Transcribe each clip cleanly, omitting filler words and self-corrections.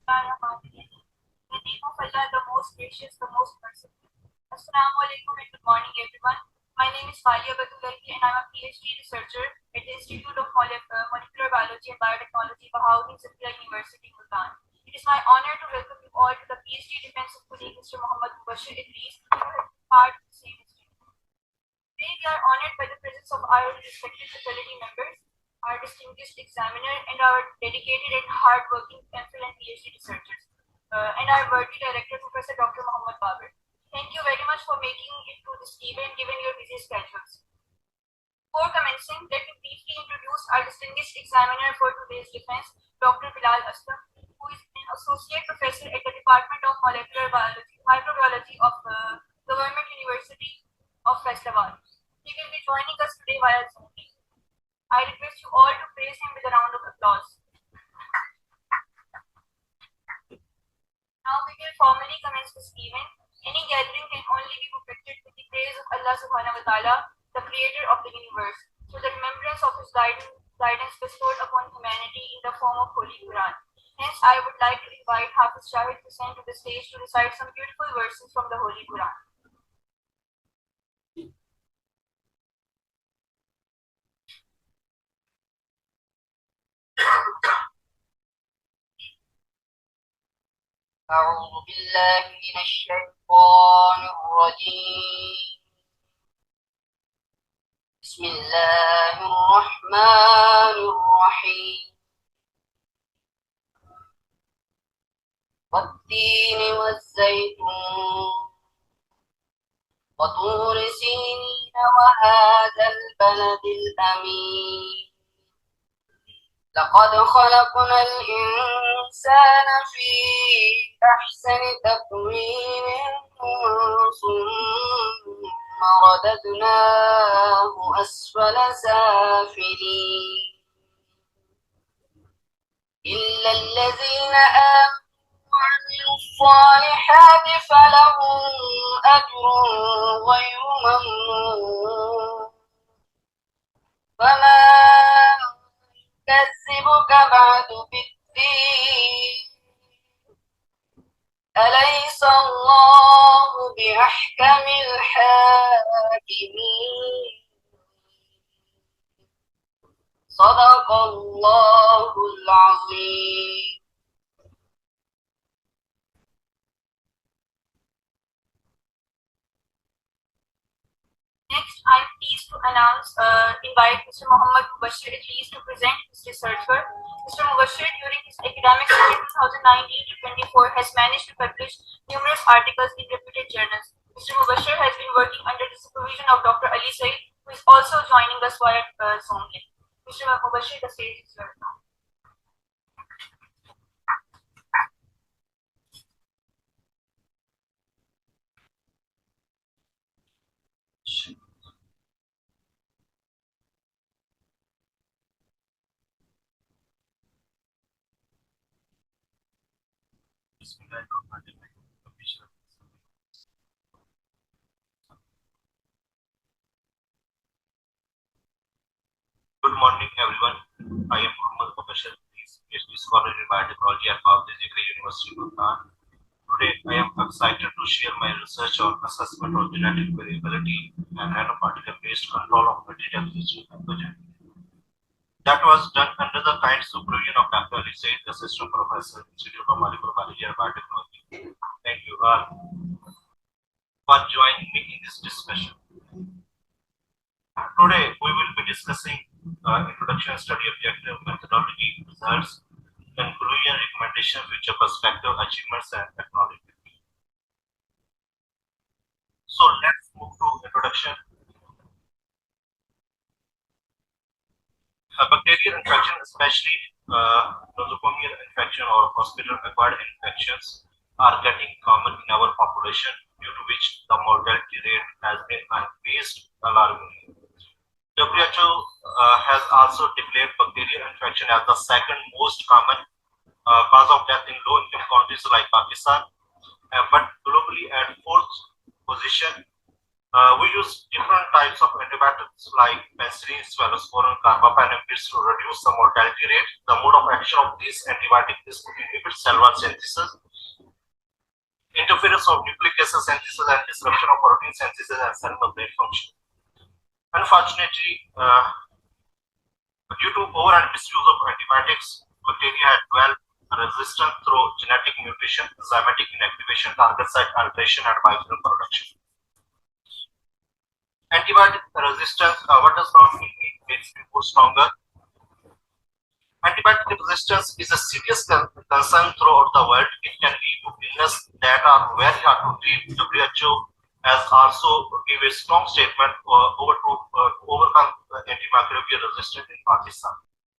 In the name of Allah, the most gracious, the most merciful. Assalamu alaikum and good morning, everyone. My name is Variability and I'm a PhD researcher at the Institute of Molecular Biology and Biotechnology, Pathogens, University, Multan. It is my honor to welcome you all to the PhD defense of colleague Mr. Muhammad Mubashir Idris, who has been part of the same institute. Today, we are honored by the presence of our respected faculty members, our distinguished examiner, and our dedicated and hard-working MPhil and PhD researchers, and our worthy director, Professor Dr. Muhammad Babar. Thank you very much for making it to this event given your busy schedules. Before commencing, let me briefly introduce our distinguished examiner for today's defense, Dr. Bilal Aslam, who is an associate professor at the Department of Molecular Biology, Microbiology of Government University of Faisalabad. He will be joining us today via Zoom. I request you all to praise him with a round of applause. Now we will formally commence this event. Any gathering can only be perfected with the praise of Allah subhanahu wa ta'ala, the creator of the universe, through the remembrance of his guidance bestowed upon humanity in the form of Holy Quran. Hence, I would like to invite Hafiz Shahid Hussain to the stage to recite some beautiful verses from the Holy Quran. أعوذ بالله من الشيطان الرجيم. بسم الله الرحمن الرحيم. والتين والزيتون وطور سينين وهذا البلد الأمين. لقد خلقنا الإنسان في أحسن تقويم ثم رددناه أسفل سافلين إلا الذين آمنوا وعملوا الصالحات فلهم أجر غير ممنون. فما يكذبك بعد بالدين. أليس الله بأحكم الحاكمين. صدق الله العظيم. Next, I am pleased to invite Mr. Muhammad Mubashir Idris to present his research work. Mr. Mubashir, during his academic career 2019 to 24, has managed to publish numerous articles in reputed journals. Mr. Mubashir has been working under the supervision of Dr. Ali Said, who is also joining us via Zoom link. Mr. Mubashir, the stage is yours now. Good morning, everyone. I am Muhammad Mubashir Idris, PhD scholar in biotechnology at Multidrug-resistant University, Multan. Today, I am excited to share my research on assessment of genetic variability and nanoparticle-based control of multidrug-resistant pathogens. That was done under the kind supervision of Dr. Ali Said, Assistant Professor, Institute of Molecular Biology and Biotechnology. Thank you all for joining me in this discussion. Today, we will be discussing introduction, study objective, methodology, results, conclusion, recommendation, future perspective, achievements, and technology. So let's move to introduction. Bacterial infection, especially nosocomial infection or hospital-acquired infections, are getting common in our population, due to which the mortality rate has been increased alarmingly. WHO has also declared bacterial infection as the second most common cause of death in low-income countries like Pakistan, but globally at fourth position We use different types of antibiotics like penicillin, cephalosporin, carbapenems to reduce the mortality rate. The mode of action of this antibiotic is to inhibit cell wall synthesis, interference of nucleic acid synthesis, and disruption of protein synthesis and cell membrane function. Unfortunately, due to over and misuse of antibiotics, bacteria had developed resistance through genetic mutation, enzymatic inactivation, target site alteration, and biofilm production. Antibiotic resistance, what does not mean it makes people stronger? Antibiotic resistance is a serious concern throughout the world. It can lead to illness that are very hard to treat. WHO has also given a strong statement to overcome antimicrobial resistance in Pakistan.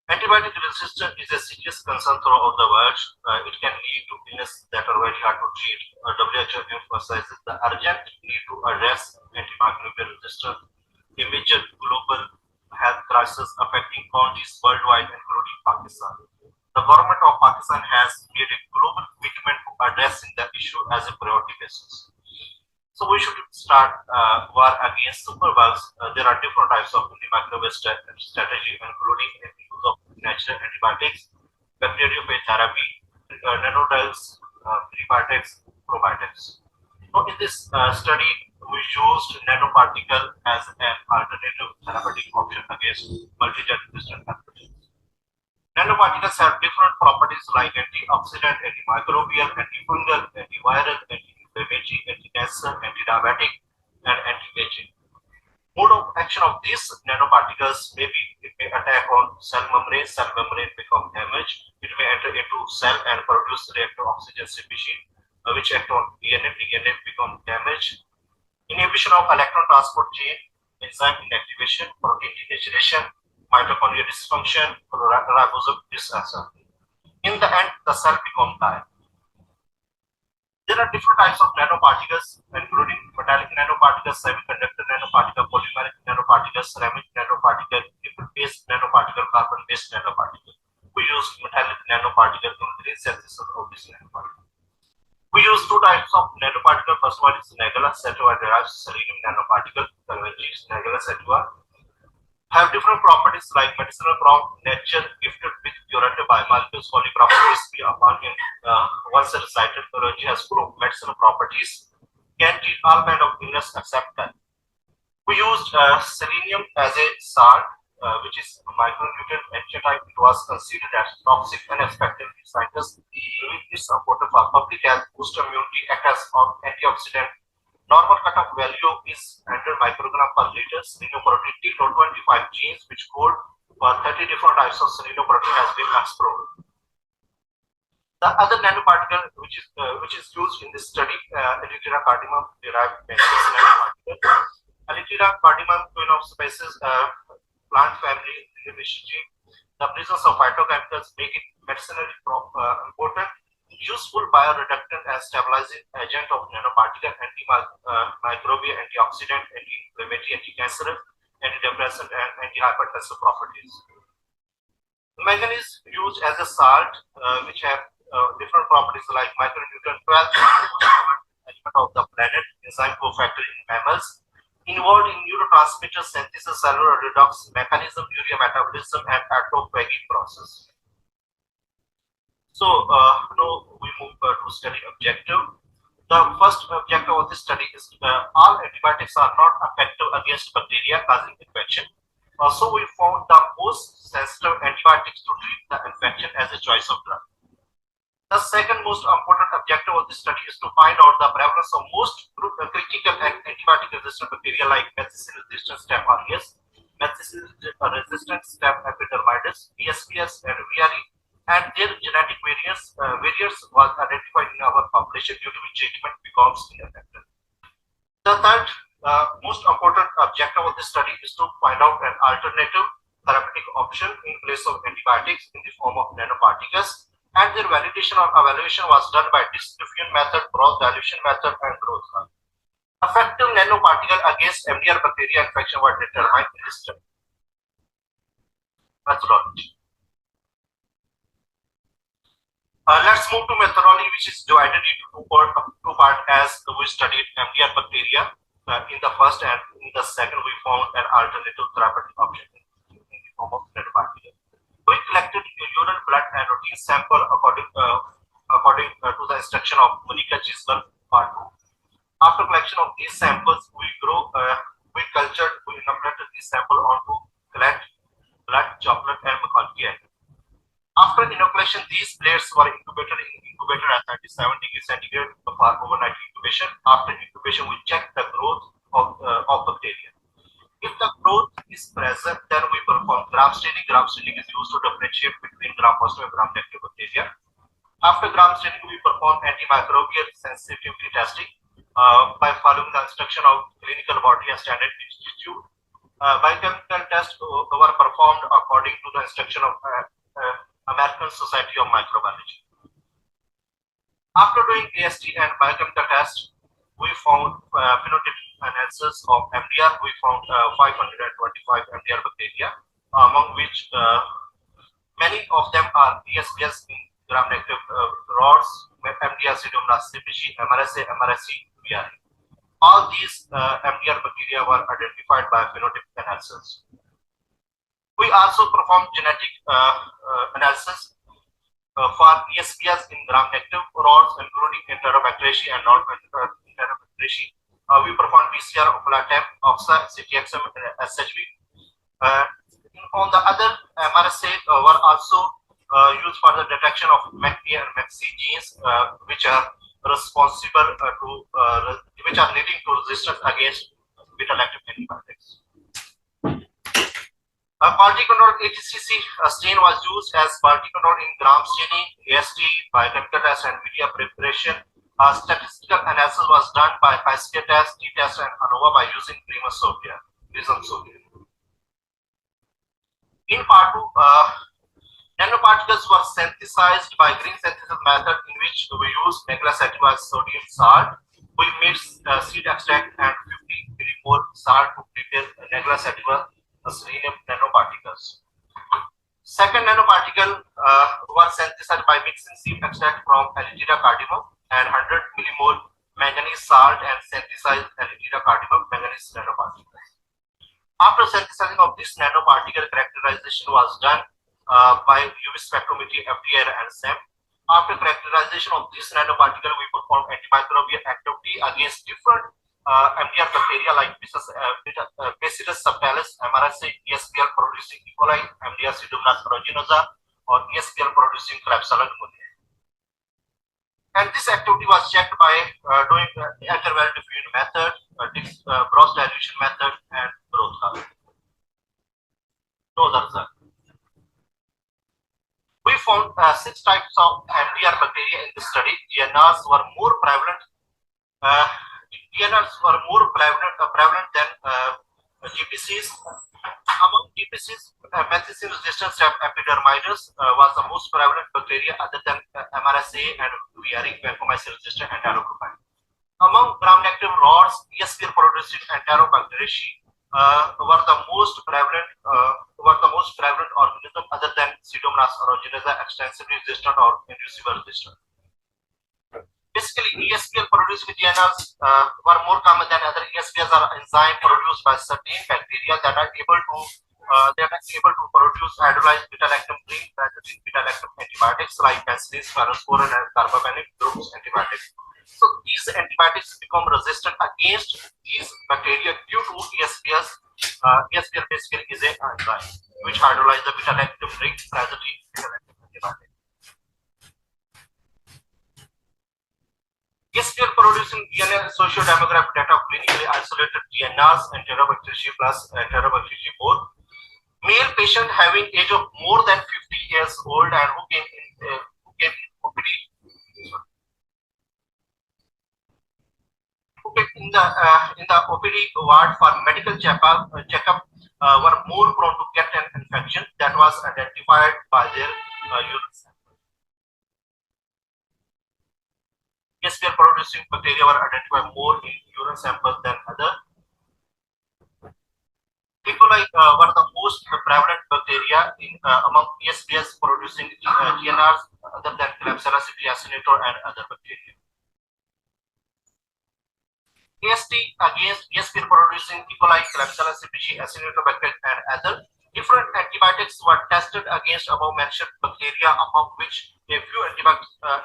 Antibiotic resistance is a serious concern throughout the world. It can lead to illness that are very hard to treat. WHO emphasizes the urgent need to address antimicrobial resistance, a major global health crisis affecting countries worldwide, including Pakistan. The government of Pakistan has made a global commitment to addressing the issue as a priority basis. So we should start war against superbugs. There are different types of antimicrobial strategy, including the use of natural antibiotics, bacteriophage therapy, nanodrugs, prebiotics, probiotics. So in this study, we used nanoparticle as an alternative therapeutic option against multidrug-resistant pathogens. Nanoparticles have different properties like antioxidant, antimicrobial, antifungal, antiviral, anti-inflammatory, anti-cancer, anti-diabetic, and anti-aging. Mode of action of these nanoparticles may be it may attack on cell membrane become damaged, it may enter into cell and produce reactive oxygen species, which act on DNA become damaged. Inhibition of electron transport chain, enzyme inactivation, protein degeneration, mitochondrial dysfunction, ribosome disassembly. In the end, the cell becomes die. There are different types of nanoparticles, including metallic nanoparticles, semiconductor nanoparticle, polymeric nanoparticle, ceramic nanoparticle, lipid-based nanoparticle, carbon-based nanoparticle. We use metallic nanoparticle in the synthesis of this nanoparticle. We use two types of nanoparticle. First one is Nagala sativa derived selenium nanoparticle, Nagala sativa. Have different properties like medicinal nature gifted with curative biomolecules, holy properties we upon in once recited biology has full of medicinal properties, can treat all kind of illness except that. We used selenium as a salt, which is a micronutrient type. It was considered as toxic unexpectedly. Scientists believe this supportive for public health, boost immunity, act as antioxidant. Normal cutoff value is 100 microgram per liter. Selenium protein T25 genes, which code for 30 different types of selenium protein, has been explored. The other nanoparticle which is used in this study, Elytria cardamom derived nanoparticle. Elytria cardamom, twin of species, plant family Lineaceae. The presence of phytochemicals make it medicinally important. Useful bioreductant as stabilizing agent of nanoparticle, antimicrobial, antioxidant, anti-inflammatory, anti-cancerous, antidepressant, and anti-hypertensive properties. Manganese is used as a salt, which have different properties like micronutrient 12, element of the planet, enzyme cofactor in mammals, involved in neurotransmitter synthesis, cellular redox mechanism, urea metabolism, and autophagy process. So now we move to study objective. The first objective of this study is all antibiotics are not effective against bacteria causing infection. Also, we found the most sensitive antibiotics to treat the infection as a choice of drug. The second most important objective of this study is to find out the prevalence of most critical antibiotic-resistant bacteria like methicillin-resistant Staph aureus, methicillin-resistant Staph epidermidis, BSPS, and VRE. And their genetic variants was identified in our population, due to which treatment becomes ineffective. The third most important objective of this study is to find out an alternative therapeutic option in place of antibiotics in the form of nanoparticles, and their validation or evaluation was done by distribution method, cross dilution method, and growth curve. Effective nanoparticle against MDR bacteria infection were determined in this study. Methodology. Let's move to methodology, which is divided into two parts as we studied MDR bacteria. in the first, and in the second we found an alternative therapeutic option in the form of nanoparticle. We collected urine, blood, and routine sample according to the instruction of Monica Gisler Part 2. After collection of these samples, we inoculated these sample onto collect blood, chocolate, and Macaulay egg. After inoculation, these plates were incubated in incubator at 37 degrees centigrade for overnight incubation. After incubation, we check the growth of bacteria. If the growth is present, then we perform gram staining. Gram staining is used to differentiate between gram-positive and gram-negative bacteria. After gram staining, we perform antimicrobial sensitivity testing by following the instruction of Clinical Laboratory and Standard Institute. Biochemical tests were performed according to the instruction of American Society of Microbiology. After doing AST and biochemical tests, we found phenotypic analysis of MDR. We found 525 MDR bacteria, among which many of them are ESBS in gram-negative rods, MDR Pseudomonas simplici, MRSA, MRSC, VRE. All these MDR bacteria were identified by phenotypic analysis. We also performed genetic analysis for ESBS in gram-negative rods, including Enterobacteriaceae and non-Enterobacteriaceae. We performed PCR of Latem, OXA, CTXM, and SHV. On the other, MRSA were also used for the detection of MACD and MACC genes, which are responsible which are leading to resistance against beta-lactam antibiotics. Quality control ATCC stain was used as quality control in gram staining, AST, biochemical test, and media preparation. Statistical analysis was done by ICA test, t-test, and ANOVA by using Prism Software. In part 2, nanoparticles were synthesized by green synthesis method, in which we use Megalacetyl sodium salt. We mix seed extract and 50 millimole salt to prepare Megalacetyl selenium nanoparticles. Second nanoparticle was synthesized by mixing seed extract from Aletheria cardamom and 100 millimole manganese salt and synthesized Aletheria cardamom manganese nanoparticles. After synthesizing of this nanoparticle, characterization was done by UV spectrometry, FDR, and SEM. After characterization of this nanoparticle, we perform antimicrobial activity against different MDR bacteria like Bacillus subtilis, MRSA, ESBL producing E. coli, MDR Pseudomonas aeruginosa, or ESBL producing Klebsiella pneumoniae. And this activity was checked by doing interval diffusion method, cross dilution method, and growth curve. Those are the. We found 6 types of MDR bacteria in this study. DNRs were more prevalent. DNRs were more prevalent than GPCs. Among GPCs, methicillin-resistant Staph epidermidis was the most prevalent bacteria, other than MRSA and VRE, vancomycin-resistant Enterobacteriaceae. Among gram-negative rods, ESBL producing Enterobacteriaceae were the most prevalent organism, other than Pseudomonas aeruginosa, extensively resistant or inducible resistant. Basically, ESBL producing DNRs were more common than other. ESBLs are enzyme produced by certain bacteria that are able to produce hydrolyzed beta-lactam green beta-lactam antibiotics like penicillin, cephalosporin, and carbapenem groups antibiotics. So these antibiotics become resistant against these bacteria due to ESBLs. ESBL basically is an enzyme which hydrolyzes the beta-lactam ring present in beta-lactam antibiotic. ESBL producing DNA socio-demographic data of clinically isolated DNRs and Enterobacteriaceae plus Enterobacteriaceae 4. Male patient having age of more than 50 years old and who came in OPD. In the OPD ward for medical checkup were more prone to get an infection that was identified by their urine sample. ESBL producing bacteria were identified more in urine samples than other. E. coli were the most prevalent bacteria among ESBS producing DNRs, other than Klebsiella acinator and other bacteria. AST against ESBL producing E. coli, Klebsiella species, Acinetobacter, and other. Different antibiotics were tested against above mentioned bacteria, among which a few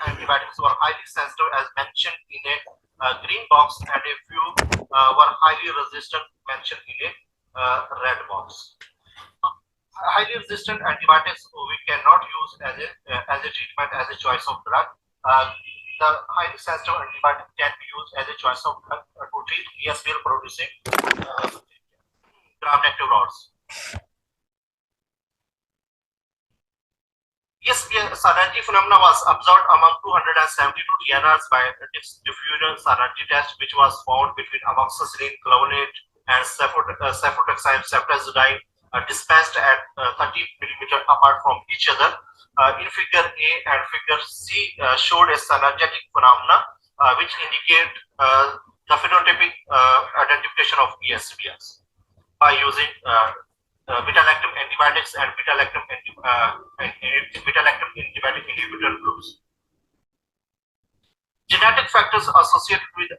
antibiotics were highly sensitive, as mentioned in a green box, and a few were highly resistant, mentioned in a red box. Highly resistant antibiotics we cannot use as a treatment, as a choice of drug. The highly sensitive antibiotic can be used as a choice of drug to treat ESBL producing gram-negative rods. ESBL synergy phenomena was observed among 272 DNRs by diffusion synergy test, which was found between amoxicillin, clavulanate, and cefotaxime, ceftazidime, dispensed at 30 millimeter apart from each other. In figure A and figure C showed a synergetic phenomena which indicate the phenotypic identification of ESBLs by using beta-lactam antibiotics and beta-lactam antibiotic inhibitor groups. Genetic factors associated with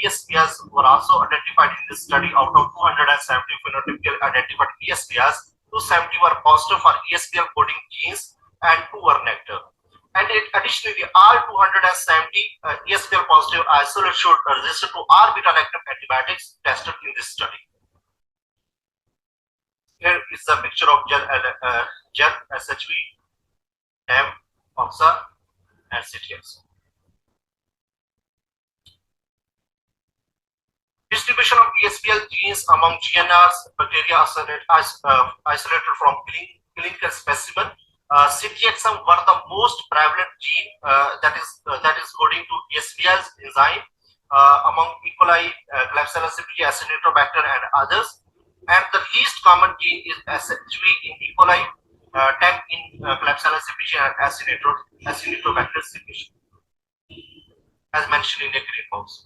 ESBLs were also identified in this study. Out of 270 phenotypically identified ESBLs, 270 were positive for ESBL coding genes and 2 were negative. And additionally, all 270 ESBL positive isolates showed resistance to all beta-lactam antibiotics tested in this study. Here is the picture of gel SHV, M, OXA, and CTX. Distribution of ESBL genes among GNRs, bacteria isolated from clinical specimen. CTXM were the most prevalent gene that is coding to ESBL's enzyme among E. coli, Klebsiella species, Acinetobacter, and others. And the least common gene is SHV in E. coli, TEM in Klebsiella species, and Acinetobacter species, as mentioned in the green box.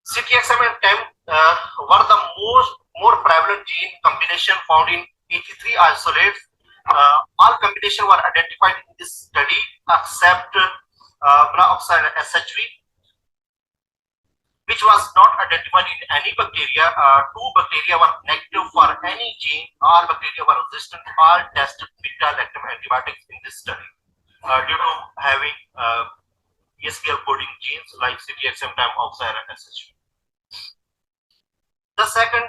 CTXM and TEM were the more prevalent gene combination found in 83 isolates. All combinations were identified in this study except peroxide SHV, which was not identified in any bacteria. 2 bacteria were negative for any gene. All bacteria were resistant. All tested beta-lactam antibiotics in this study due to having ESBL coding genes like CTXM, TEM, OXA, and SHV. The second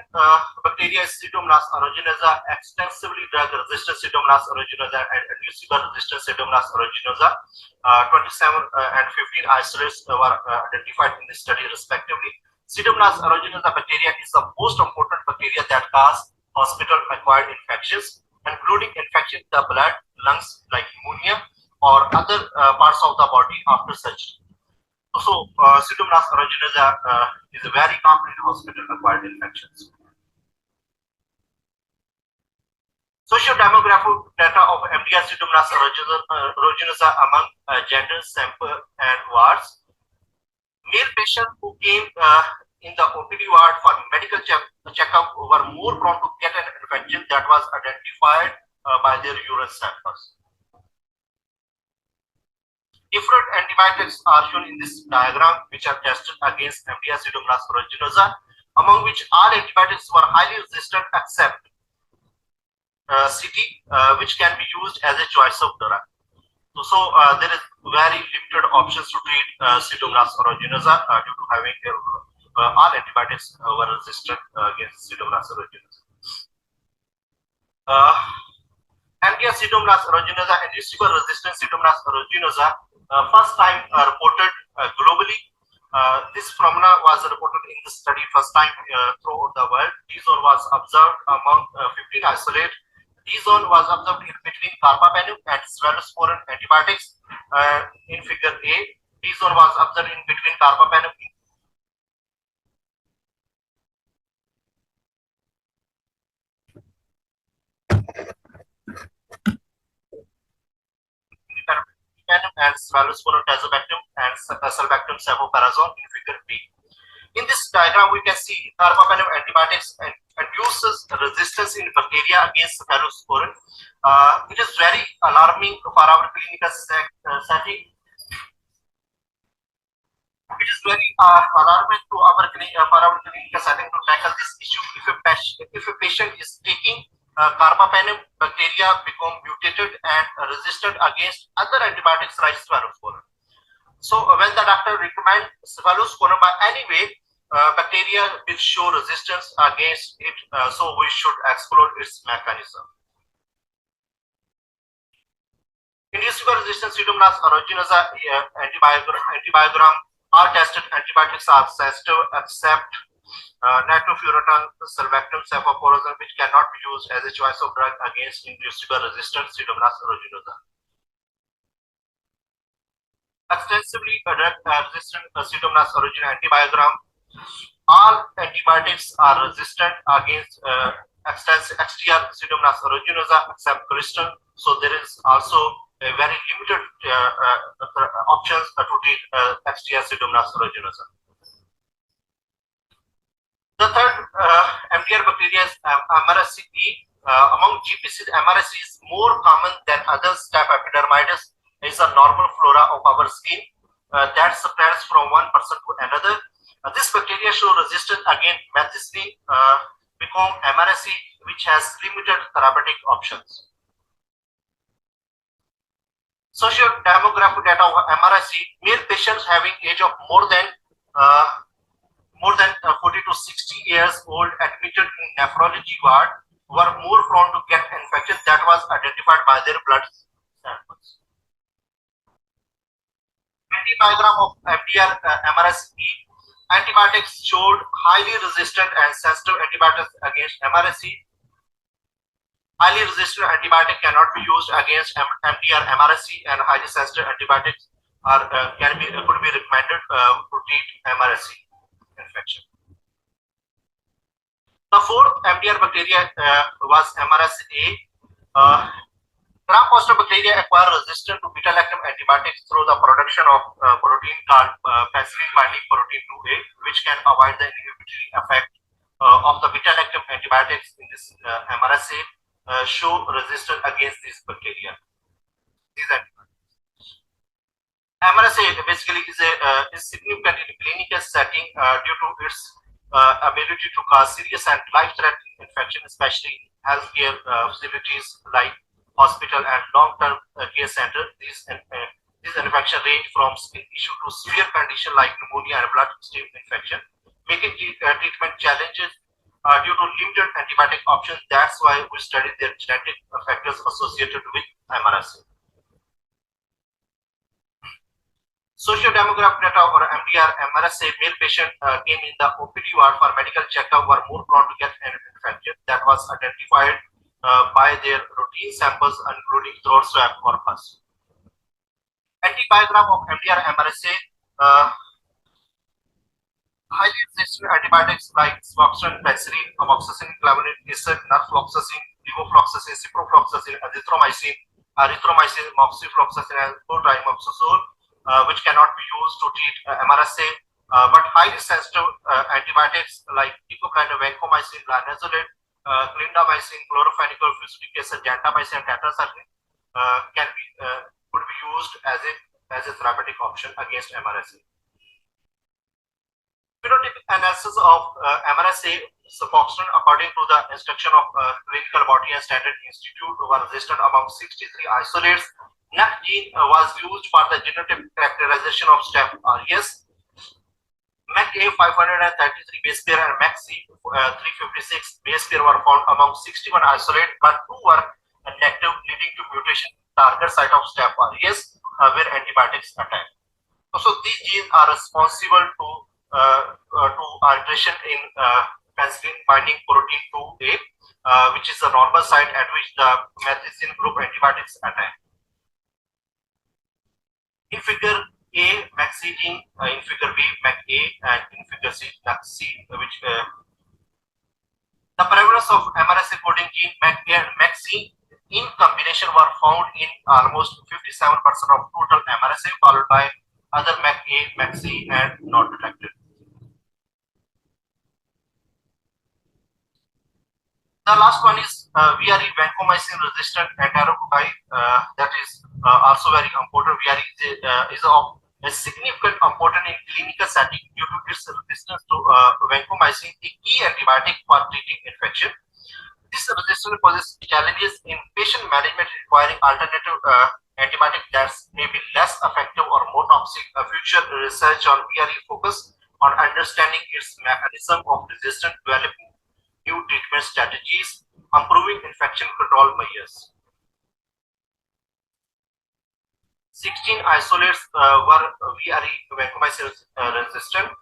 bacteria is Pseudomonas aeruginosa, extensively drug-resistant Pseudomonas aeruginosa and inducible-resistant Pseudomonas aeruginosa. 27 and 15 isolates were identified in this study respectively. Pseudomonas aeruginosa bacteria is the most important bacteria that cause hospital-acquired infections, including infection in the blood, lungs like pneumonia, or other parts of the body after surgery. So, Pseudomonas aeruginosa is a very common in hospital-acquired infections. Socio-demographic data of MDR Pseudomonas aeruginosa among gender, sample, and wards. Male patients who came in the OPD ward for medical checkup were more prone to get an infection that was identified by their urine samples. Different antibiotics are shown in this diagram, which are tested against MDR Pseudomonas aeruginosa, among which all antibiotics were highly resistant except CT, which can be used as a choice of drug. So there is very limited options to treat Pseudomonas aeruginosa due to having all antibiotics were resistant against Pseudomonas aeruginosa. MDR Pseudomonas aeruginosa and inducible-resistant Pseudomonas aeruginosa first time reported globally. This phenomena was reported in the study first time throughout the world. T-zone was observed among 15 isolates. T-zone was observed in between carbapenem and cephalosporin antibiotics in figure A. T-zone was observed in between carbapenem and cephalosporin tazobactam and sulbactam cefoperazone in figure B. In this diagram, we can see carbapenem antibiotics induces resistance in bacteria against cephalosporin. It is very alarming for our clinical setting. It is very alarming to our clinical setting to tackle this issue. If a patient is taking carbapenem, bacteria become mutated and resistant against other antibiotics like cephalosporin. So when the doctor recommends cephalosporin by any way, bacteria will show resistance against it. So we should explore its mechanism. Induced resistant Pseudomonas aeruginosa antibiogram are tested. Antibiotics are sensitive except nitrofurantoin, sulbactam, cephalosporin, which cannot be used as a choice of drug against induced resistant Pseudomonas aeruginosa. Extensively resistant Pseudomonas aeruginosa antibiogram. All antibiotics are resistant against XDR Pseudomonas aeruginosa except crystal. So there is also a very limited options to treat XDR Pseudomonas aeruginosa. The third MDR bacteria is MRSA. Among GPCs, MRSA is more common than other staph epidermidis. Is a normal flora of our skin that spreads from one person to another. This bacteria show resistance against methicillin, become MRSA, which has limited therapeutic options. Socio-demographic data of MRSA: male patients having age of more than 40 to 60 years old admitted in nephrology ward were more prone to get infection that was identified by their blood samples. Antibiogram of MDR MRSA. Antibiotics showed highly resistant and sensitive antibiotics against MRSA. Highly resistant antibiotic cannot be used against MDR MRSA, and highly sensitive antibiotics could be recommended to treat MRSA infection. The fourth MDR bacteria was MRSA. Gram-positive bacteria acquire resistance to beta-lactam antibiotics through the production of protein called penicillin-binding protein 2A, which can avoid the inhibitory effect of the beta-lactam antibiotics in this MRSA. Show resistance against these bacteria. These antibiotics. MRSA basically is significant in clinical setting due to its ability to cause serious and life-threatening infection, especially in healthcare facilities like hospital and long-term care center. These infections range from skin issue to severe condition like pneumonia and bloodstream infection, making treatment challenges due to limited antibiotic options. That's why we study their genetic factors associated with MRSA. Socio-demographic data for MDR MRSA: male patient came in the OPD ward for medical checkup were more prone to get an infection that was identified by their routine samples, including throat swab or pus. Antibiogram of MDR MRSA. Highly resistant antibiotics like suboxone, penicillin, amoxicillin, clavulanate, norfloxacin, levofloxacin, ciprofloxacin, azithromycin, moxifloxacin, and chlorimoxazole, which cannot be used to treat MRSA. But highly sensitive antibiotics like ticocaine, vancomycin, linezolid, clindamycin, chloramphenicol, fusidic acid, gentamicin, and tetracycline could be used as a therapeutic option against MRSA. Phenotypic analysis of MRSA suboxone according to the instruction of Clinical Body and Standard Institute were resistant among 63 isolates. NAC gene was used for the genotypic characterization of staph aureus. MAC-A 533 base pair and MAC-C 356 base pair were found among 61 isolates, but 2 were inactive, leading to mutation target site of staph aureus where antibiotics attack. So these genes are responsible to alteration in penicillin-binding protein 2A, which is the normal site at which the methicillin group antibiotics attack. In figure A, MAC-C gene, in figure B, MAC-A, and in figure C, MAC-C, which the prevalence of MRSA coding gene MAC-A and MAC-C in combination were found in almost 57% of total MRSA, followed by other MAC-A, MAC-C, and not detected. The last one is VRE, vancomycin resistant enterococci. That is also very important. VRE is of a significant important in clinical setting due to its resistance to vancomycin, a key antibiotic for treating infection. This resistance poses challenges in patient management requiring alternative antibiotic that may be less effective or more toxic. Future research on VRE focus on understanding its mechanism of resistance, developing new treatment strategies, improving infection control measures. 16 isolates were VRE vancomycin resistant.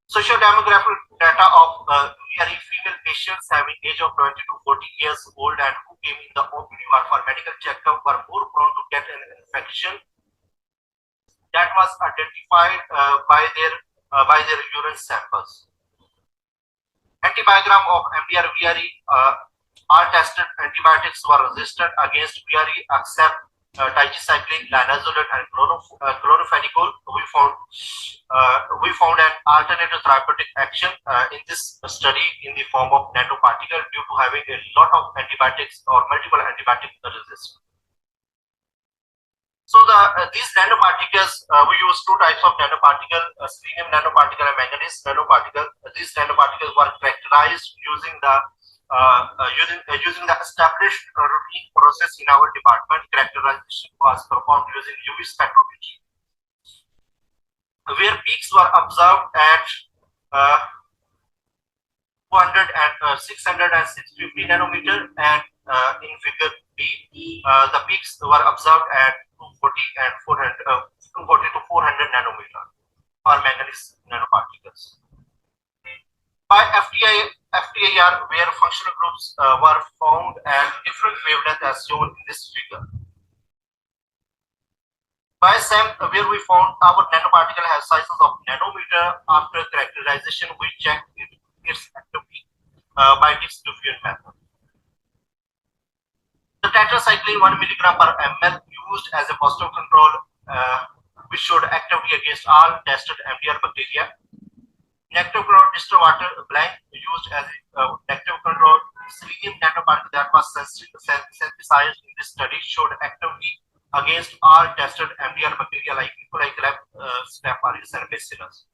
Sociodemographic data of VRE female patients having age of 20 to 40 years old and who came in the OPD for medical checkup were more prone to get an infection that was identified by their urine samples. Antibiogram of MDR VRE all tested antibiotics were resistant against VRE except tigecycline, linezolid, and chlorophenicol. We found an alternative therapeutic action in this study in the form of nanoparticle due to having a lot of antibiotics or multiple antibiotic resistance. So these nanoparticles, we use two types of nanoparticle, selenium nanoparticle and manganese nanoparticle. These nanoparticles were characterized using the established routine process in our department. Characterization was performed using UV spectrometry, where peaks were observed at 200 and 600 and 650 nanometer, and in figure B, the peaks were observed at 240 and 240 to 400 nanometer for manganese nanoparticles. By FTIR, where functional groups were found at different wavelengths as shown in this figure. By SAM, where we found our nanoparticle has sizes of nanometer. After characterization, we checked its activity by diffusion method. The tetracycline 1 mg per ml used as a positive control, which showed activity against all tested MDR bacteria. Negative control distilled water blank used as a negative control. Selenium nanoparticle that was synthesized in this study showed activity against all tested MDR bacteria like E. coli, Staph aureus, and Bacillus.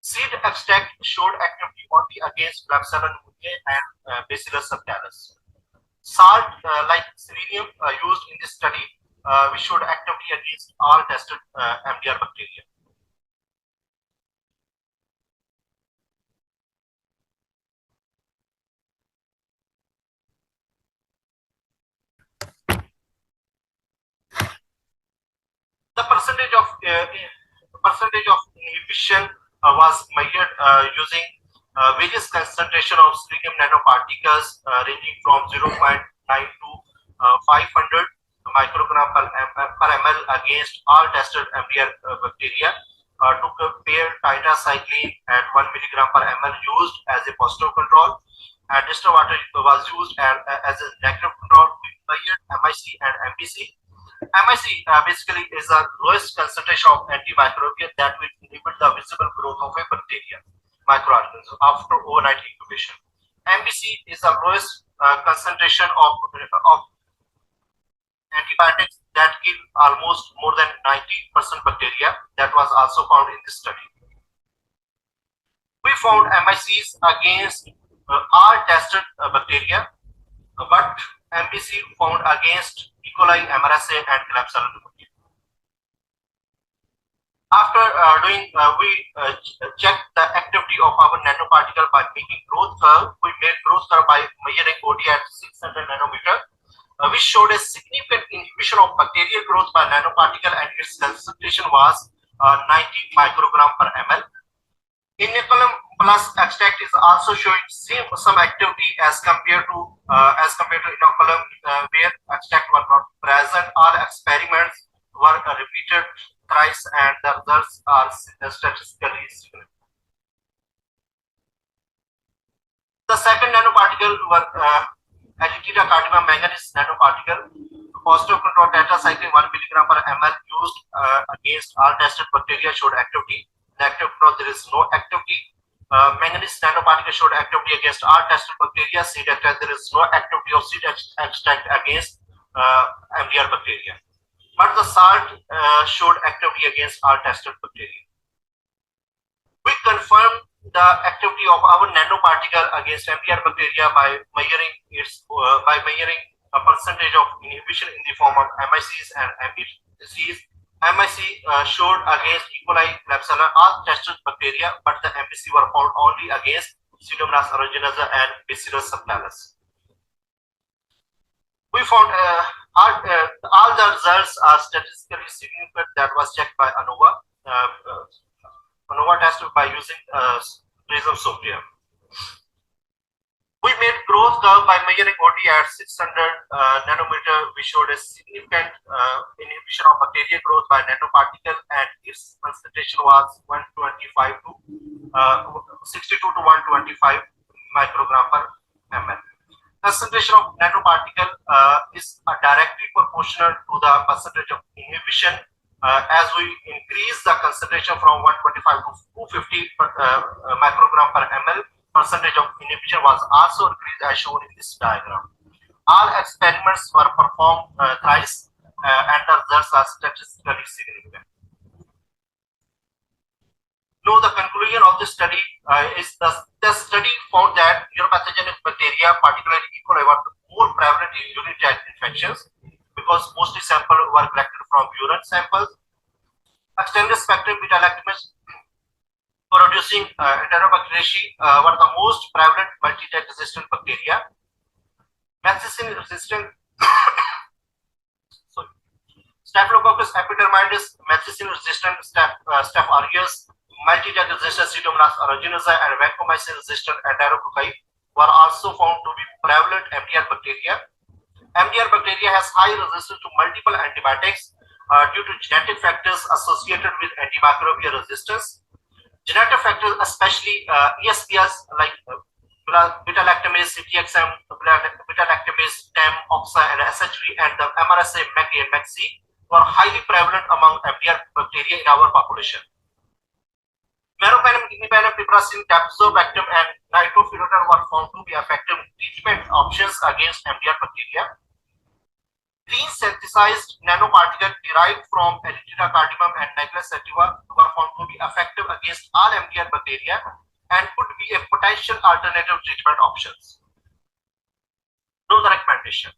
Seed extract showed activity only against Klebsiella pneumoniae and Bacillus subtilis. Salt, like selenium used in this study, which showed activity against all tested MDR bacteria. The percentage of inhibition was measured using various concentration of selenium nanoparticles ranging from 0.9 to 500 microgram per ml against all tested MDR bacteria. To compare tetracycline at 1 milligram per ml used as a positive control, and distilled water was used as a negative control. We measured MIC and MBC. MIC basically is the lowest concentration of antimicrobial that will inhibit the visible growth of a bacteria, microorganism, after overnight incubation. MBC is the lowest concentration of antibiotics that kill almost more than 90% bacteria. That was also found in this study. We found MICs against all tested bacteria, but MBC found against E. coli, MRSA, and Klebsiella pneumoniae. After we checked the activity of our nanoparticle by making growth curve. We made growth curve by measuring OD at 600 nanometer, which showed a significant inhibition of bacterial growth by nanoparticle, and its concentration was 90 microgram per ml. Inoculum plus extract is also showing some activity as compared to inoculum, where extract were not present. All experiments were repeated thrice, and the results are statistically significant. The second nanoparticle was Agitida cardamom manganese nanoparticle. Positive control tetracycline 1 milligram per ml used against all tested bacteria showed activity. Negative control, there is no activity. Manganese nanoparticle showed activity against all tested bacteria. Seed extract, there is no activity of seed extract against MDR bacteria. but the salt showed activity against all tested bacteria. We confirmed the activity of our nanoparticle against MDR bacteria by measuring a percentage of inhibition in the form of MICs and MBCs. MIC showed against E. coli, Klebsiella, all tested bacteria, but the MBC were found only against Pseudomonas aeruginosa and Bacillus subtilis. We found all the results are statistically significant. That was checked by ANOVA. ANOVA tested by using PRISM software. We made growth curve by measuring OD at 600 nanometer. We showed a significant inhibition of bacterial growth by nanoparticle, and its concentration was 125 to 62 to 125 microgram per ml. Concentration of nanoparticle is directly proportional to the percentage of inhibition. As we increase the concentration from 125 to 250 microgram per ml, percentage of inhibition was also increased as shown in this diagram. All experiments were performed thrice and the results are statistically significant. Now, the conclusion of this study is the study found that uropathogenic bacteria, particularly E. coli, were more prevalent in urinary tract infections because mostly samples were collected from urine samples. Extended spectrum beta-lactamase producing Enterobacteriaceae were the most prevalent multidrug-resistant bacteria. Methicillin-resistant Staphylococcus epidermidis, methicillin-resistant Staph aureus, multidrug-resistant Pseudomonas aeruginosa, and vancomycin-resistant Enterococci were also found to be prevalent MDR bacteria. MDR bacteria has high resistance to multiple antibiotics due to genetic factors associated with antimicrobial resistance. Genetic factors, especially ESPs like beta-lactamase, CTXM, beta-lactamase, TEM, OXA, and SHV, and the MRSA, MAC-A, and MAC-C were highly prevalent among MDR bacteria in our population. Meropenem, imipenem, piperacillin, tazobactam, and nitrofuranol were found to be effective treatment options against MDR bacteria. Green synthesized nanoparticles derived from Erythrina cardamom and Nigeria sativa were found to be effective against all MDR bacteria and could be a potential alternative treatment options. Now, the recommendation: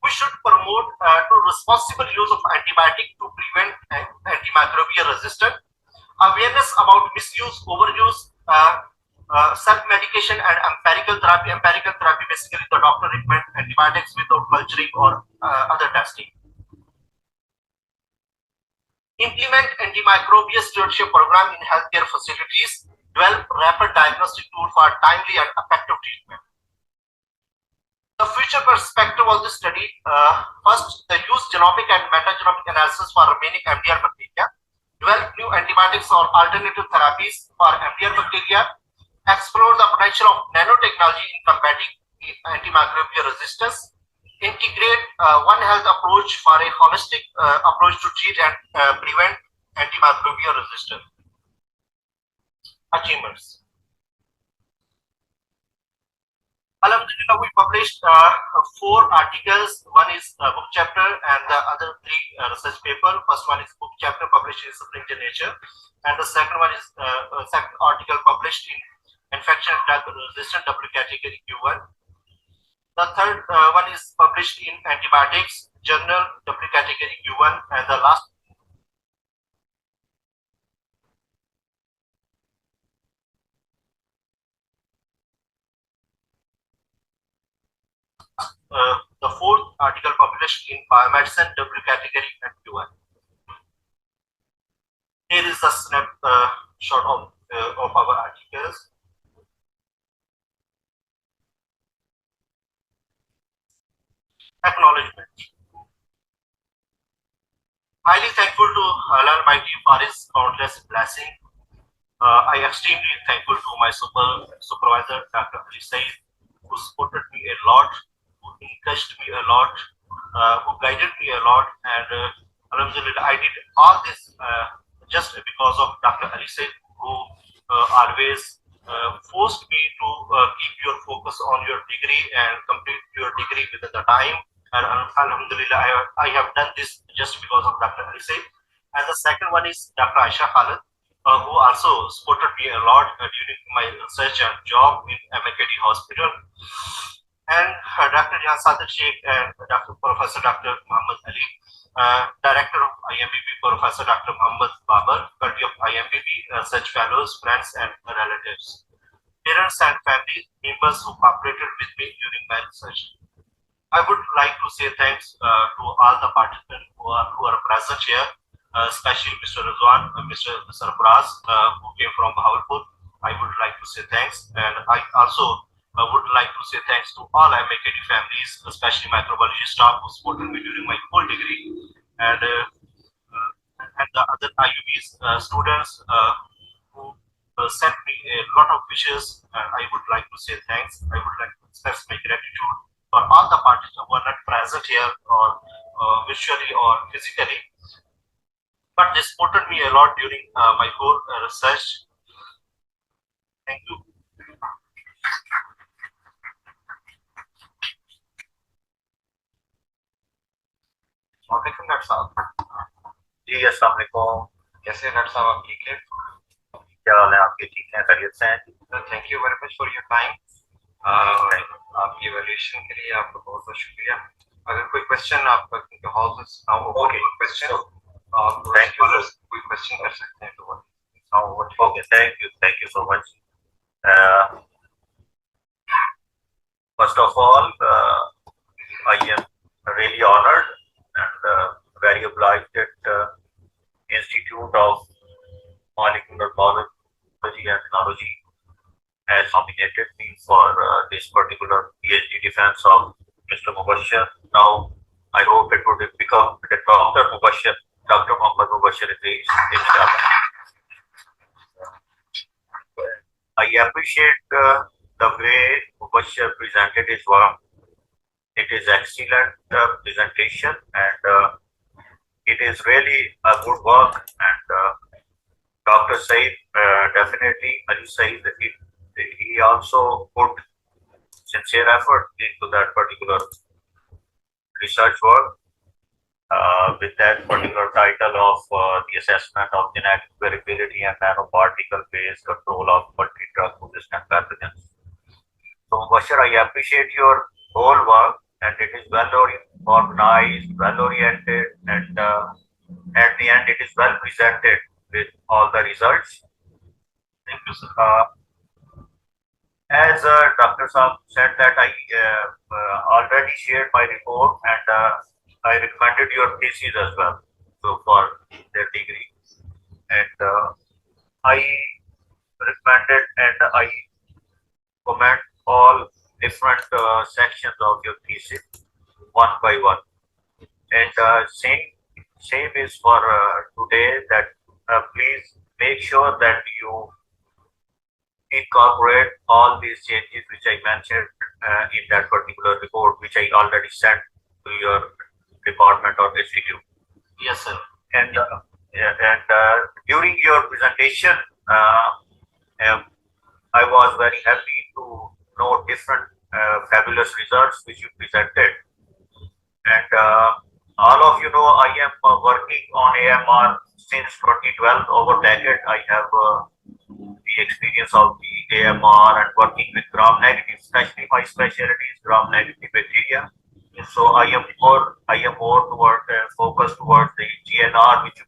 we should promote to responsible use of antibiotic to prevent antimicrobial resistance. Awareness about misuse, overuse, self-medication, and empirical therapy. Empirical therapy, basically the doctor recommends antibiotics without culturing or other testing. Implement antimicrobial stewardship program in healthcare facilities. Develop rapid diagnostic tool for timely and effective treatment. The future perspective of the study: first, the use genomic and metagenomic analysis for remaining MDR bacteria. Develop new antibiotics or alternative therapies for MDR bacteria. Explore the potential of nanotechnology in combating antimicrobial resistance. Integrate One Health approach for a holistic approach to treat and prevent antimicrobial resistance. Achievements. Alhamdulillah, we published 4 articles. One is book chapter and the other 3 research paper. First one is book chapter published in Spring Nature, and the second one is second article published in Infection Drug Resistant W category Q1. The third one is published in Antibiotics Journal W category Q1, and the last the fourth article published in Biomedicine W category and Q1. Here is a snapshot of our articles. Acknowledgement. Highly thankful to Allah Almighty for His countless blessing. I am extremely thankful to my supervisor, Dr. Ali Said, who supported me a lot, who encouraged me a lot, who guided me a lot, and Alhamdulillah, I did all this just because of Dr. Ali Said, who always forced me to keep your focus on your degree and complete your degree within the time. And Alhamdulillah, I have done this just because of Dr. Ali Said. And the second one is Dr. Aisha Khalid, who also supported me a lot during my research and job in MKD Hospital. And Dr. Jahan Sadir Sheikh and Professor Dr. Muhammad Ali, Director of IMBB, Professor Dr. Muhammad Babar, Committee of IMBB, Research Fellows, friends and relatives, parents and family members who cooperated with me during my research. I would like to say thanks to all the participants who are present here, especially Mr. Rizwan, Mr. Sarfaraz, who came from Bahawalpur. I would like to say thanks, and I also would like to say thanks to all MAKD families, especially microbiology staff who supported me during my full degree, and the other IUB's students who sent me a lot of wishes. I would like to say thanks. I would like to express my gratitude for all the parties who are not present here or virtually or physically. But this supported me a lot during my whole research. Thank you. वालेकुम doctor साहब। जी अस्सलाम वालेकुम। कैसे हैं doctor साहब, आप ठीक हैं? क्या हाल है आपके? ठीक हैं, खैरियत से हैं? Thank you very much for your time. आपकी इवैल्यूएशन के लिए आपका बहुत बहुत शुक्रिया। अगर कोई क्वेश्चन आपका हॉल में क्वेश्चन आप थैंक यू कोई क्वेश्चन कर सकते हैं तो okay, thank you so much. First of all, I am really honored and very obliged that Institute of Molecular Biology and Technology has nominated me for this particular PhD defense of Mr. Mubashir. Now, I hope it would become Dr. Mubashir, Dr. Muhammad Mubashir inshallah. I appreciate the way Mubashir presented his work. It is excellent presentation and it is really a good work, and Dr. Said definitely, Ali Said, he also put sincere effort into that particular research work with that particular title of the assessment of genetic variability and nanoparticle based control of multidrug-resistant pathogens. So, Mubashir, I appreciate your whole work, and it is well organized, well oriented, and at the end, it is well presented with all the results. Thank you, sir. As Dr. Saab said that I already shared my report, and I recommended your thesis as well, so for their degree, and I recommended and I comment all different sections of your thesis one by one, and same is for today, that please make sure that you incorporate all these changes which I mentioned in that particular report, which I already sent to your department or institute. Yes, sir. And during your presentation, I was very happy to know different fabulous results which you presented. And all of you know I am working on AMR since 2012. Over decade, I have the experience of the AMR and working with gram-negative, especially my specialty is gram-negative bacteria. So I am more toward focused towards the GNR, which you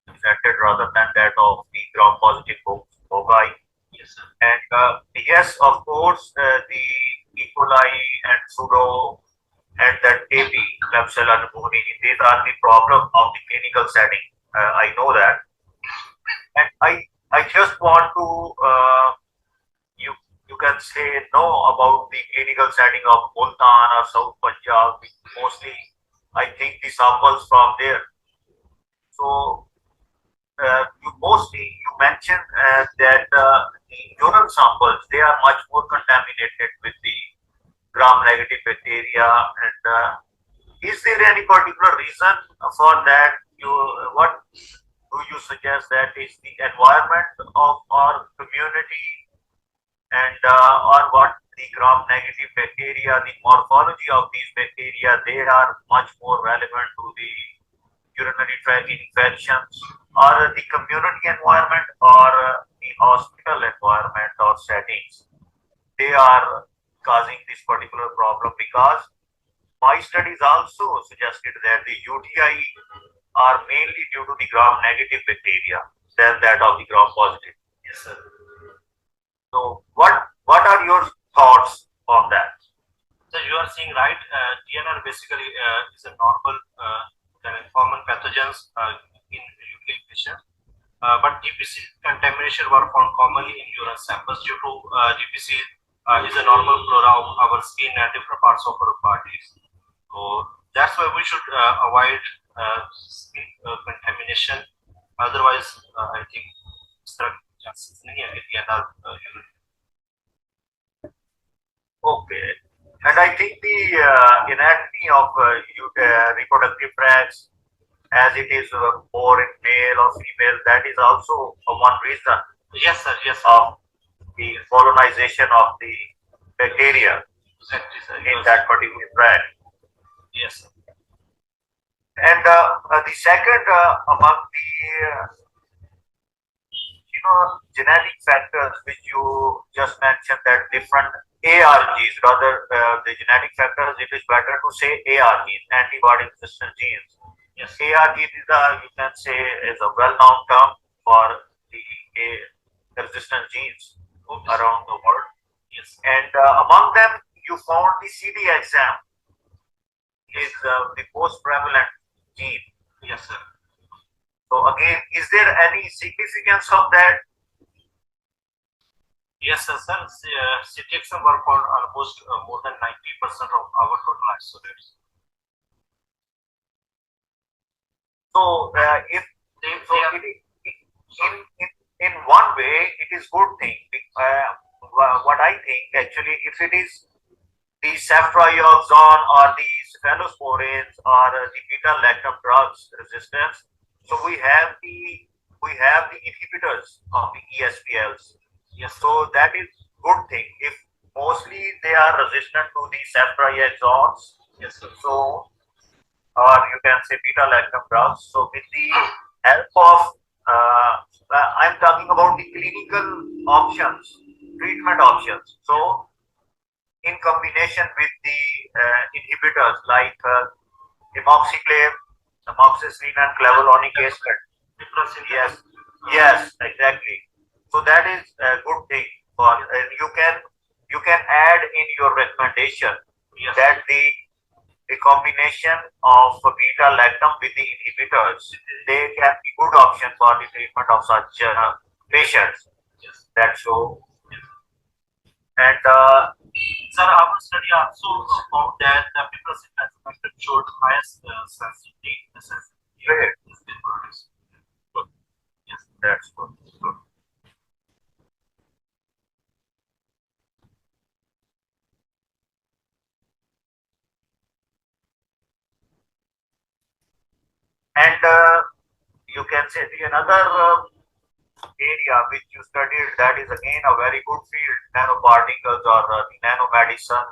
presented rather than that of the gram-positive foci. Yes, sir. And yes, of course, the E. coli and pseudo and that TB, Klebsiella pneumoniae, these are the problem of the clinical setting. I know that, and I just want to you can say no about the clinical setting of Multan or South Punjab. Mostly, I think the samples from there. So you mentioned that the urine samples, they are much more contaminated with the gram-negative bacteria, and is there any particular reason for that? do you suggest that is the environment of our community and or what the gram-negative bacteria, the morphology of these bacteria, they are much more relevant to the urinary tract infections, or the community environment, or the hospital environment or settings, they are causing this particular problem? Because my studies also suggested that the UTI are mainly due to the gram-negative bacteria than that of the gram-positive. Yes, sir. So what are your thoughts on that? So you are saying right. DNR basically is a normal common pathogens in UK patients. But GPC contamination were found commonly in urine samples due to GPC is a normal flora of our skin and different parts of our bodies. So that's why we should avoid skin contamination. Otherwise, I think chances nahi hai कि DNR urine. Okay. And I think the anatomy of reproductive tracts, as it is more in male or female, that is also one reason. Yes, sir. Yes, sir. Of the colonization of the bacteria. Exactly, sir. In that particular tract. Yes, sir. And the second among the genetic factors which you just mentioned, that different ARGs, rather the genetic factors, it is better to say ARGs, antibody resistant genes. Yes. ARG is you can say is a well-known term for the resistant genes around the world. Yes. And among them, you found the CDXM is the most prevalent gene. Yes, sir. So again, is there any significance of that? Yes, sir. CTXM were found almost more than 90% of our total isolates. So if in one way, it is good thing. What I think actually, if it is the ceftriaxone or the cephalosporins or the beta-lactam drugs resistance, so we have the inhibitors of the ESBLs. Yes. So that is good thing. If mostly they are resistant to the ceftriaxones. Yes, sir. So, or you can say beta-lactam drugs. So with the help of I'm talking about the clinical options, treatment options. So in combination with the inhibitors like amoxiclav, amoxicillin and clavulanic acid. Yes, exactly. So that is a good thing for you can add in your recommendation. Yes. That the combination of beta-lactam with the inhibitors, they can be good option for the treatment of such patients. Yes. That's so. And sir, our study also found that the piperacillin aspected showed highest sensitivity. Great. Yes, that's good. And you can say another area which you studied, that is again a very good field, nanoparticles or nanomedicine.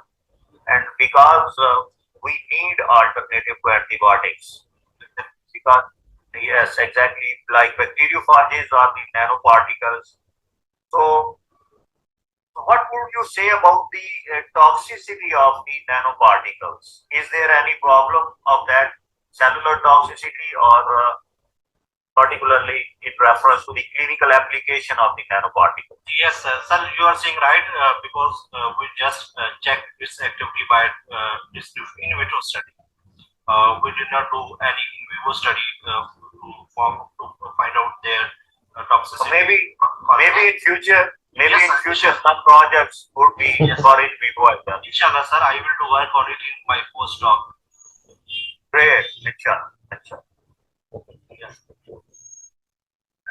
And because we need alternative to antibiotics. Because, yes, exactly, like bacteriophages are the nanoparticles. So what would you say about the toxicity of the nanoparticles? Is there any problem of that cellular toxicity, or particularly in reference to the clinical application of the nanoparticles? Yes, sir. You are saying right, because we just checked its activity by this in vitro study. We did not do any in vivo study to find out their toxicity. So maybe in future, some projects would be for in vivo as well. Inshallah, sir, I will do work on it in my postdoc. Great, inshallah. Yes.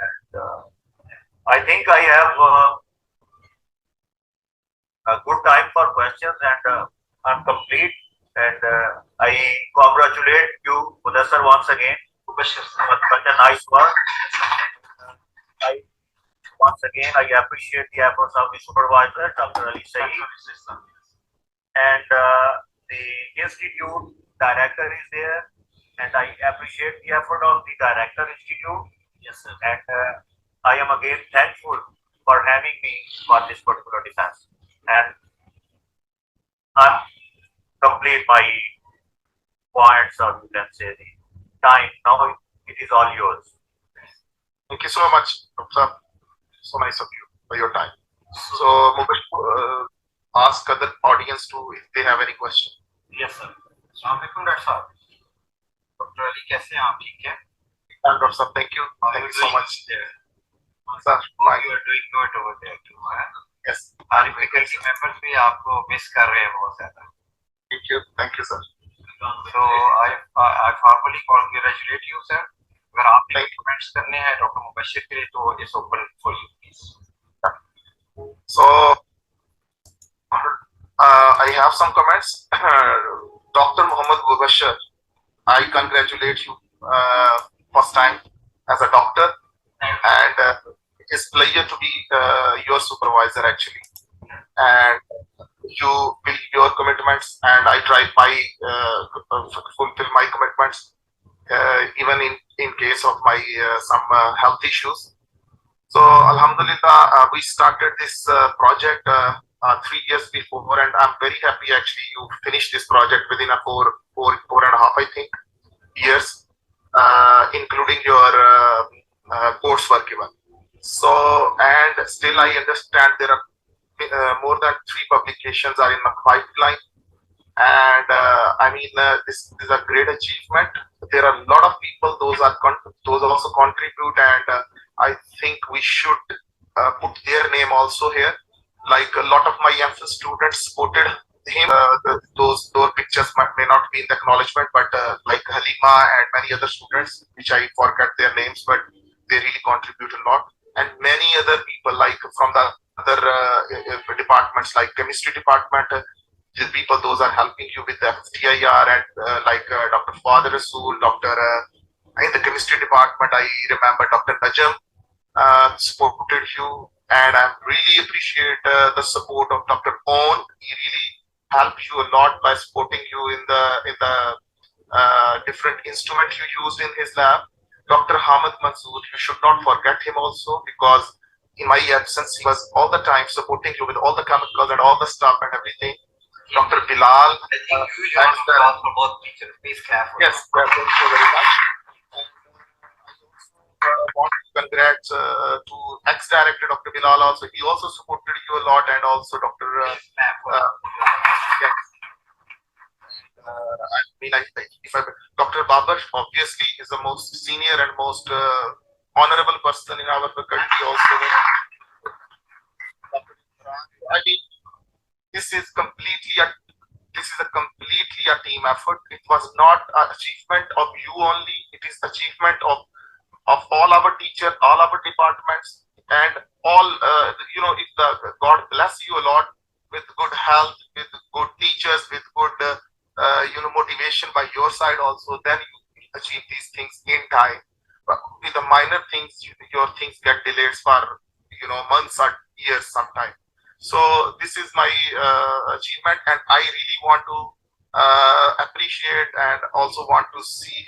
And I think I have a good time for questions, and I'm complete. And I congratulate you, Mudassar, once again, to Such a nice work. I, once again, I appreciate the efforts of the supervisor, Dr. Ali Saeed, and the institute director is there, and I appreciate the effort of the director institute. Yes, sir. And I am again thankful for having me for this particular defense. And I'm complete my points, or you can say the time. Now it is all yours. Thank you so much, Dr. So nice of you for your time. So, Mukesh, ask other audience to if they have any question. Yes, sir. Assalamualaikum, Dr. Saab. Dr. Ali, कैसे हैं आप? ठीक है? Dr. Saab, thank you. Thank you so much. Sir, You are doing good over there too, है? Yes. हमारे faculty members भी आपको miss कर रहे हैं बहुत ज़्यादा. Thank you, sir. So I formally congratulate you, sir. अगर आपने comments करने हैं डॉक्टर मुबशिर के लिए तो it's open for you, please. So, I have some comments. Dr. Muhammad Mubashir, I congratulate you first time as a doctor, and it's pleasure to be your supervisor actually. And you will your commitments, and I try my fulfill my commitments, even in case of my some health issues. So Alhamdulillah, we started this project 3 years before, and I'm very happy actually you finished this project within a four and a half, I think, years, including your coursework even. So, and still I understand there are more than 3 publications are in the pipeline, and I mean this is a great achievement. There are a lot of people those also contribute, and I think we should put their name also here. Like a lot of my MPhil students supported him. Those pictures may not be in the acknowledgement, but like Halima and many other students, which I forget their names, but they really contribute a lot. And many other people, like from the other departments, like chemistry department, the people those are helping you with the FTIR, and like Dr. Father Rasool, in the chemistry department, I remember Dr. Najam supported you, and I really appreciate the support of Dr. Owen. He really helped you a lot by supporting you in the different instrument you used in his lab. Dr. Hamid Mansoor, you should not forget him also, because in my absence, he was all the time supporting you with all the chemicals and all the stuff and everything. Dr. Bilal. I think you should also talk for both teachers. Please clap for yes, thank you very much. And I also want to congrats to ex-director Dr. Bilal also. He also supported you a lot, and also Dr. Yes. I mean, Dr. Babar obviously is the most senior and most honorable person in our faculty also. I mean, this is completely a team effort. It was not an achievement of you only. It is achievement of all our teachers, all our departments, and all if God bless you a lot with good health, with good teachers, with good motivation by your side also, then you achieve these things in time. But with the minor things, your things get delayed for months or years sometimes. So this is my achievement, and I really want to appreciate, and also want to see,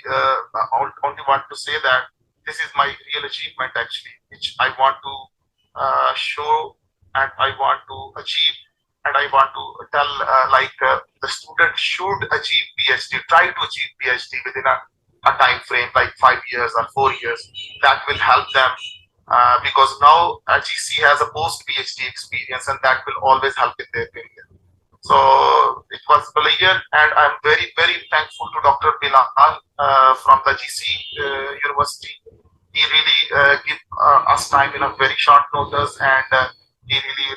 only want to say that this is my real achievement actually, which I want to show, and I want to achieve, and I want to tell the student should achieve PhD, try to achieve PhD within a time frame like 5 years or 4 years. That will help them. Because now GC has a post-PhD experience, and that will always help in their career. So it was a pleasure, and I'm very, very thankful to Dr. Bilal from the GC University. He really gave us time in a very short notice, and he really,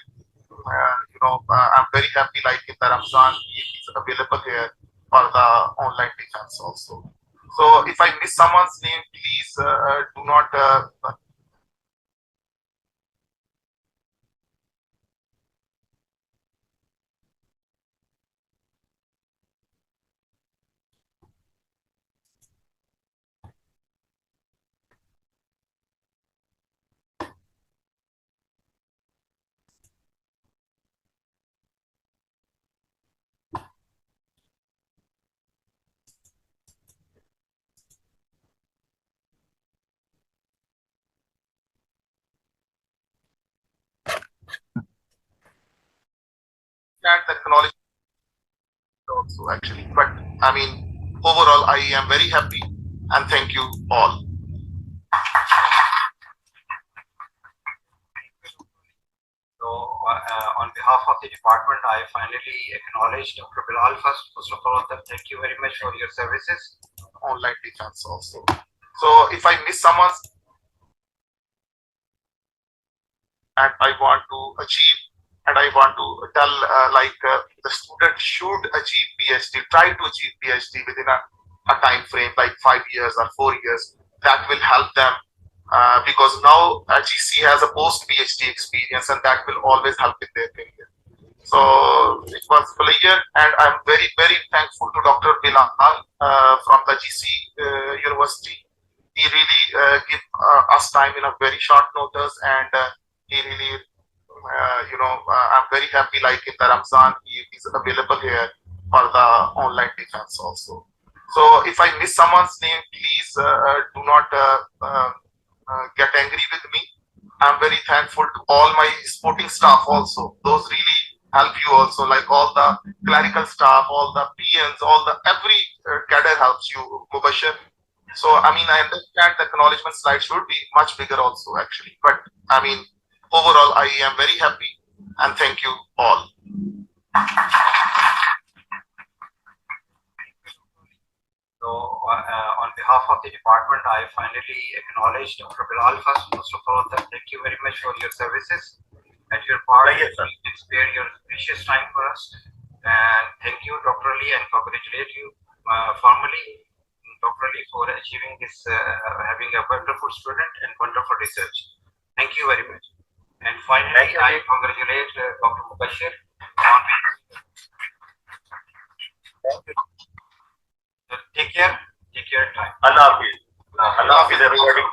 I'm very happy, like in the Ramzan, he is available here for the online defense also. So if I miss someone's name, please do not understand the acknowledgement also actually. But I mean, overall, I am very happy and thank you all. So, on behalf of the department, I finally acknowledge Dr. Bilal first. First of all, thank you very much for your services. Online defense also. So if I miss someone's and I want to achieve and I want to tell the student should achieve PhD, try to achieve PhD within a time frame like 5 years or 4 years. That will help them because now GC has a post PhD experience and that will always help in their career. So it was a pleasure and I'm very, very thankful to Dr. Bilal from the GC University. He really gave us time in a very short notice and he really, I'm very happy like in the Ramzan, he is available here for the online defense also. So if I miss someone's name, please do not get angry with me. I'm very thankful to all my supporting staff also. Those really help you also, like all the clerical staff, all the PNs, every cadre helps you, Mubashir. So, I mean, I understand the acknowledgement slide should be much bigger also actually. But I mean, overall, I am very happy and thank you all. So, on behalf of the department, I finally acknowledge Dr. Bilal first. First of all, thank you very much for your services and your part. Yes, sir. You spare your precious time for us. And thank you, Dr. Ali, and congratulate you formally, Dr. Ali, for achieving this, having a wonderful student and wonderful research. Thank you very much. And finally, I congratulate Dr. Mubashir on Take care time. Allah Hafiz. Allah Hafiz, everybody.